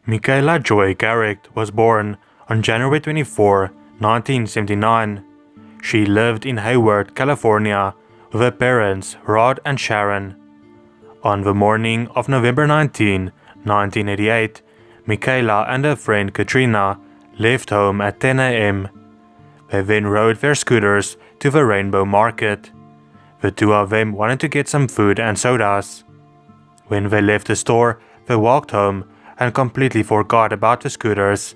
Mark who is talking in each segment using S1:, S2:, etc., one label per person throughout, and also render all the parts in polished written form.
S1: Michaela Joy Garecht was born on January 24, 1979. She lived in Hayward, California with her parents Rod and Sharon. On the morning of November 19, 1988, Michaela and her friend Katrina left home at 10 a.m. They then rode their scooters to the Rainbow Market. The two of them wanted to get some food and sodas. When they left the store, they walked home and completely forgot about the scooters.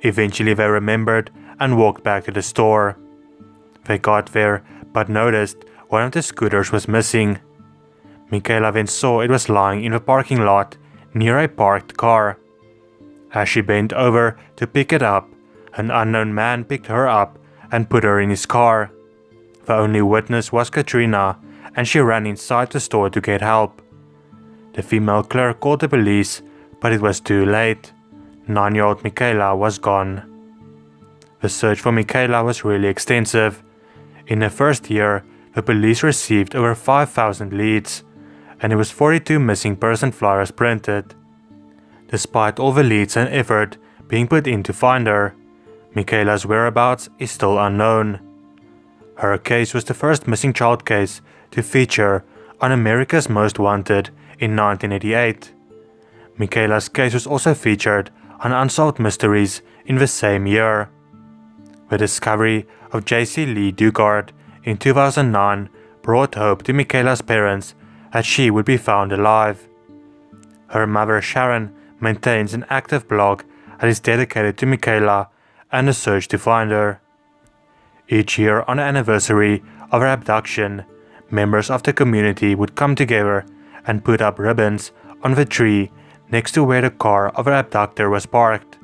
S1: Eventually they remembered and walked back to the store. They got there but noticed one of the scooters was missing. Michaela then saw it was lying in the parking lot near a parked car. As she bent over to pick it up, an unknown man picked her up and put her in his car. The only witness was Katrina, and she ran inside the store to get help. The female clerk called the police, but it was too late. 9-year-old Michaela was gone. The search for Michaela was really extensive. In the first year, the police received over 5,000 leads, and there was 42 missing person flyers printed. Despite all the leads and effort being put in to find her, Michaela's whereabouts is still unknown. Her case was the first missing child case to feature on America's Most Wanted in 1988. Michaela's case was also featured on Unsolved Mysteries in the same year. The discovery of J.C. Lee Dugard in 2009 brought hope to Michaela's parents that she would be found alive. Her mother Sharon maintains an active blog that is dedicated to Michaela and the search to find her. Each year on the anniversary of her abduction, members of the community would come together and put up ribbons on the tree next to where the car of her abductor was parked.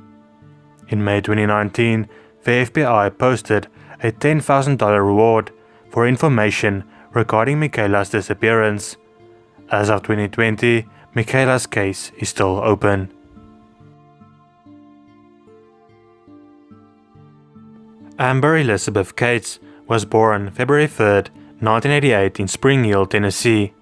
S1: In May 2019, the FBI posted a $10,000 reward for information regarding Michaela's disappearance. As of 2020, Michaela's case is still open. Amber Elizabeth Cates was born February 3, 1988 in Spring Hill, Tennessee.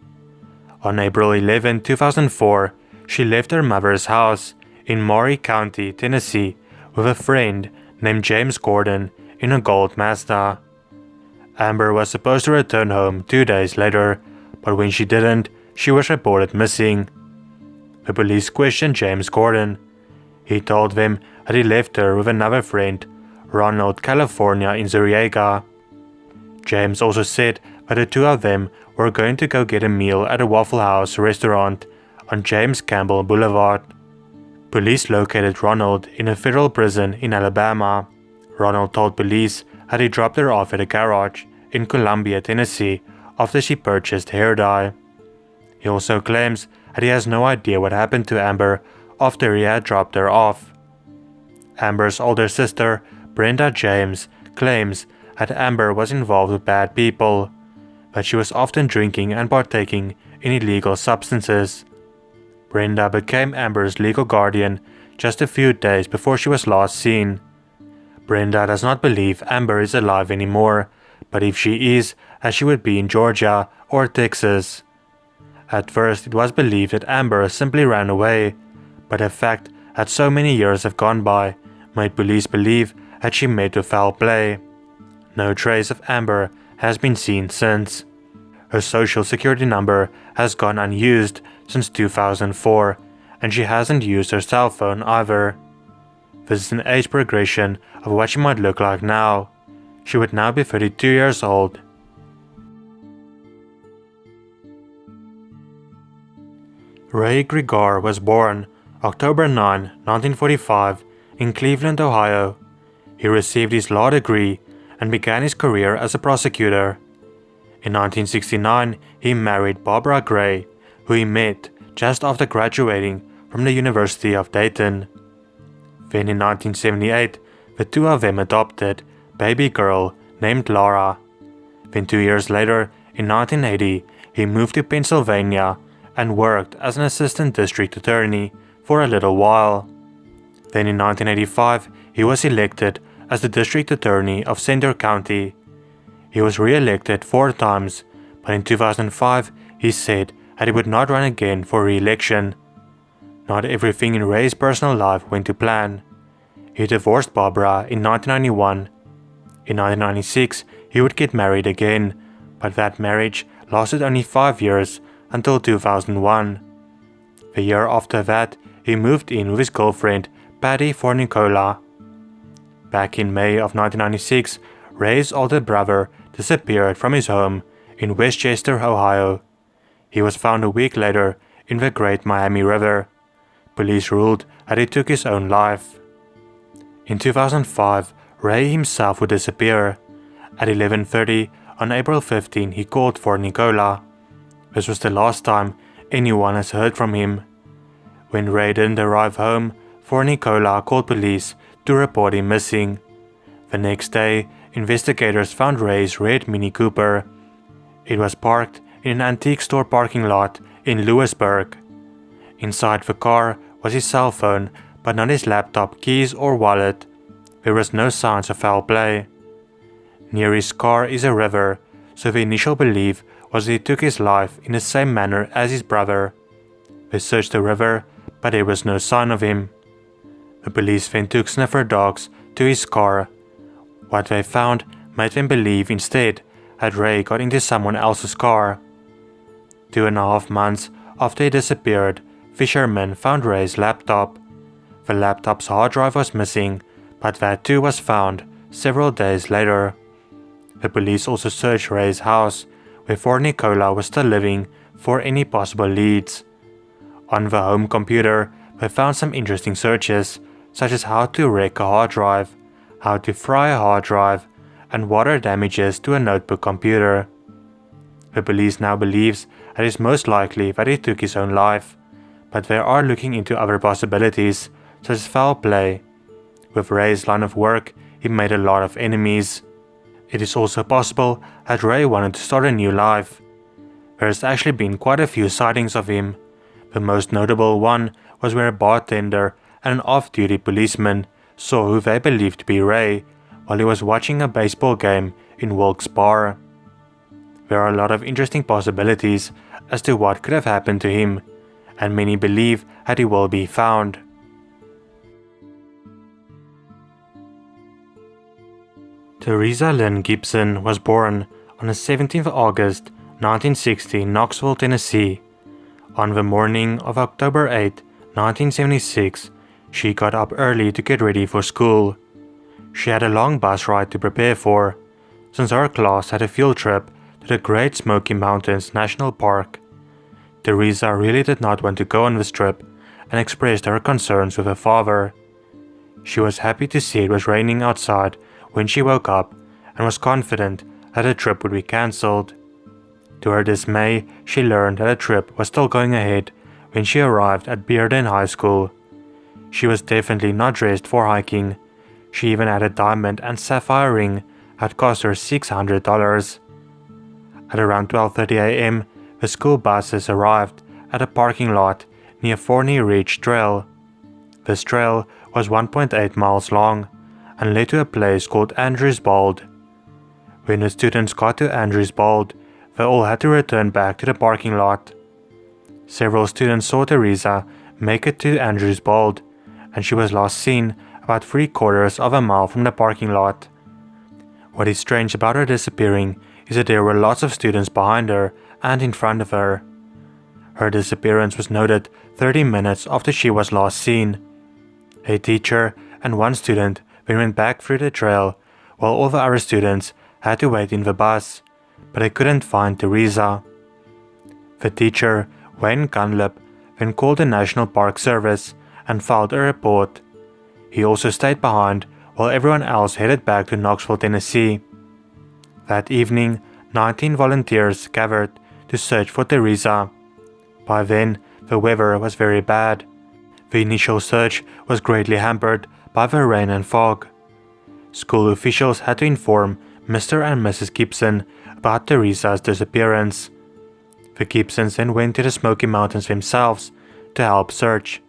S1: On April 11, 2004, she left her mother's house in Maury County, Tennessee with a friend named James Gordon in a gold Mazda. Amber was supposed to return home 2 days later, but when she didn't, she was reported missing. The police questioned James Gordon. He told them that he left her with another friend, Ronald, California in Zuriega. James also said that the two of them were going to go get a meal at a Waffle House restaurant on James Campbell Boulevard. Police located Ronald in a federal prison in Alabama. Ronald told police that he dropped her off at a garage in Columbia, Tennessee after she purchased hair dye. He also claims that he has no idea what happened to Amber after he had dropped her off. Amber's older sister, Brenda James, claims that Amber was involved with bad people, that she was often drinking and partaking in illegal substances. Brenda became Amber's legal guardian just a few days before she was last seen. Brenda does not believe Amber is alive anymore, but if she is, that she would be in Georgia or Texas. At first it was believed that Amber simply ran away, but the fact that so many years have gone by made police believe that she met with foul play. No trace of Amber has been seen since. Her social security number has gone unused since 2004, and she hasn't used her cell phone either. This is an age progression of what she might look like now. She would now be 32 years old. Ray Gricar was born October 9, 1945 in Cleveland, Ohio. He received his law degree and began his career as a prosecutor. In 1969, he married Barbara Gray, who he met just after graduating from the University of Dayton. Then in 1978, the two of them adopted a baby girl named Laura. Then 2 years later, in 1980, he moved to Pennsylvania and worked as an assistant district attorney for a little while. Then in 1985, he was elected as the district attorney of Center County. He was re-elected 4 times, but in 2005 he said that he would not run again for re-election. Not everything in Ray's personal life went to plan. He divorced Barbara in 1991. In 1996, he would get married again, but that marriage lasted only 5 years until 2001. The year after that, he moved in with his girlfriend, Patty Fornicola. Back in May of 1996, Ray's older brother disappeared from his home in Westchester, Ohio. He was found a week later in the Great Miami River. Police ruled that he took his own life. In 2005, Ray himself would disappear. At 11:30 on April 15, he called Fornicola. This was the last time anyone has heard from him. When Ray didn't arrive home, Fornicola called police to report him missing. The next day, investigators found Ray's red Mini Cooper. It was parked in an antique store parking lot in Lewisburg. Inside the car was his cell phone, but not his laptop, keys or wallet. There was no signs of foul play. Near his car is a river, so the initial belief was that he took his life in the same manner as his brother. They searched the river, but there was no sign of him. The police then took sniffer dogs to his car. What they found made them believe instead that Ray got into someone else's car. 2.5 months after he disappeared, fishermen found Ray's laptop. The laptop's hard drive was missing, but that too was found several days later. The police also searched Ray's house, where Fornicola was still living, for any possible leads. On the home computer, they found some interesting searches, such as how to wreck a hard drive, how to fry a hard drive, and water damages to a notebook computer. The police now believes that it is most likely that he took his own life, but they are looking into other possibilities, such as foul play. With Ray's line of work, he made a lot of enemies. It is also possible that Ray wanted to start a new life. There has actually been quite a few sightings of him. The most notable one was where a bartender and an off-duty policeman saw who they believed to be Ray while he was watching a baseball game in Wilkes Bar. There are a lot of interesting possibilities as to what could have happened to him, and many believe that he will be found. Teresa Lynn Gibson was born on the 17th of August 1960 in Knoxville, Tennessee. On the morning of October 8, 1976, she got up early to get ready for school. She had a long bus ride to prepare for, since her class had a field trip to the Great Smoky Mountains National Park. Teresa really did not want to go on this trip and expressed her concerns with her father. She was happy to see it was raining outside when she woke up and was confident that the trip would be cancelled. To her dismay, she learned that the trip was still going ahead when she arrived at Bearden High School. She was definitely not dressed for hiking. She even had a diamond and sapphire ring that cost her $600. At around 12:30 a.m., the school buses arrived at a parking lot near Forney Ridge Trail. This trail was 1.8 miles long and led to a place called Andrews Bald. When the students got to Andrews Bald, they all had to return back to the parking lot. Several students saw Teresa make it to Andrews Bald, and she was last seen about 3/4 of a mile from the parking lot. What is strange about her disappearing is that there were lots of students behind her and in front of her. Her disappearance was noted 30 minutes after she was last seen. A teacher and one student then went back through the trail, while all the other students had to wait in the bus, but they couldn't find Teresa. The teacher, Wayne Gunlip, then called the National Park Service and filed a report. He also stayed behind while everyone else headed back to Knoxville, Tennessee. That evening, 19 volunteers gathered to search for Teresa. By then, the weather was very bad. The initial search was greatly hampered by the rain and fog. School officials had to inform Mr. and Mrs. Gibson about Teresa's disappearance. The Gibsons then went to the Smoky Mountains themselves to help search.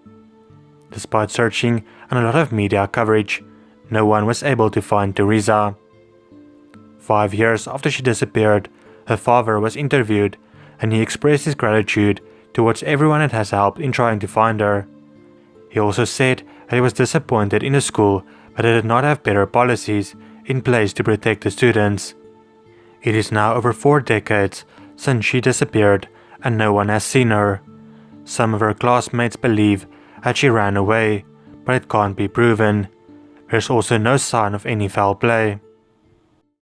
S1: Despite searching and a lot of media coverage, no one was able to find Teresa. 5 years after she disappeared, her father was interviewed and he expressed his gratitude towards everyone that has helped in trying to find her. He also said that he was disappointed in the school but it did not have better policies in place to protect the students. It is now over 4 decades since she disappeared and no one has seen her. Some of her classmates believe that she ran away, but it can't be proven. There's also no sign of any foul play.